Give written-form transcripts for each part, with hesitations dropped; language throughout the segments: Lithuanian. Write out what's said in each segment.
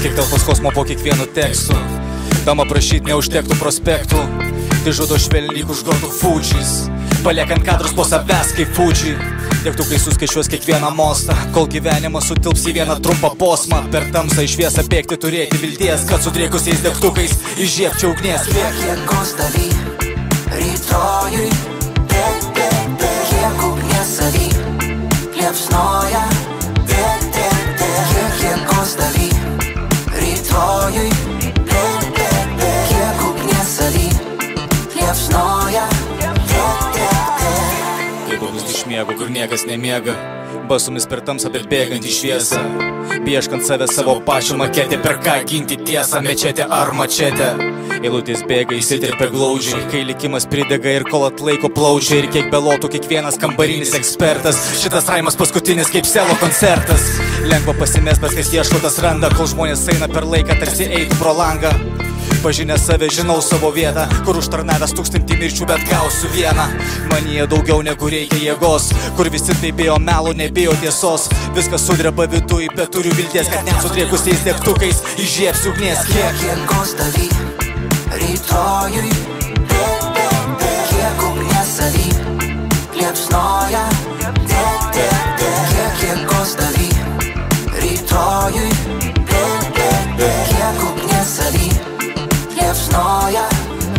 kiek telpos kosmo po kiekvienu tekstu. Dama prašyt neužtektų prospektų, tai žudo švelnyk užgrotų Fudžis, paliekant kadrus po savęs kaip Fudži. Degtukai suskaičiuos kiekvieną mostą, kol gyvenimas sutilps į vieną trumpą posmą. Per tamsą į šviesą bėgti turėti vilties, kad sudrėkusiais degtukais įžiebčiau ugnies. Kiek jėgos davy rytojui, kiek ugnies savy liepsnoja. Kiek jėgos davy rytojui, kiek ugnies savy liepsnoja. Kaip pabusti iš miego, kur niekas nemiega, basumis per tamsą bet bėgant į šviesą, pieškant save savo pačių maketę, per ką ginti tiesą, mečetę ar mačetę. Eilutės bėga, įsitirpia glaudžiai, kai likimas pridega ir kol atlaiko plaučiai. Ir kiek belotų kiekvienas kambarinis ekspertas, šitas raimas paskutinis kaip selo koncertas. Lengva pasimest, bet kas ieško tas randa, kol žmonės eina per laiką, tarsi eitų pro langą. Pažinę save, žinau savo vietą, kur užtarnavęs 1000 mirčių, bet gausiu vieną. Manyje daugiau negu reikia jėgos, kur visi tai bijo melo, nebijo tiesos. Viskas sudreba viduj, bet turiu vilties, kad net sudrėkusiais degtukais įžiebsiu ugnies. Kiek jėgos davy rytojui, kiek ugnies savy liepsnoja. Kiek jėgos davy rytojui, kiek ugnies savy liepsnoja.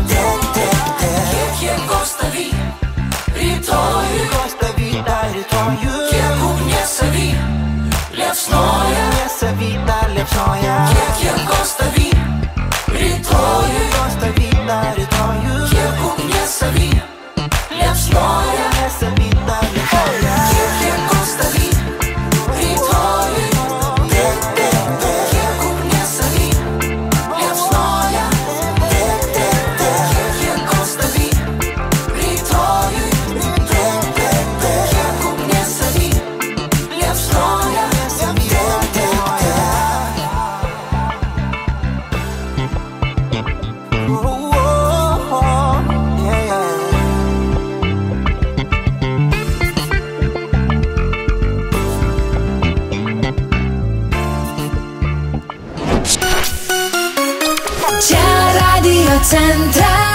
Kiek jėgos davy rytojui, kiek ugnies savy liepsnoja. Kiek jėgos davy rytojui, kiek ugnies savy liepsnoja. Kiek jėgos davy rytojui, kiek ugnies savy liepsnoja. Kiek jėgos davy rytojui, kiek ugnies savy liepsnoja. Čia Radio Centras.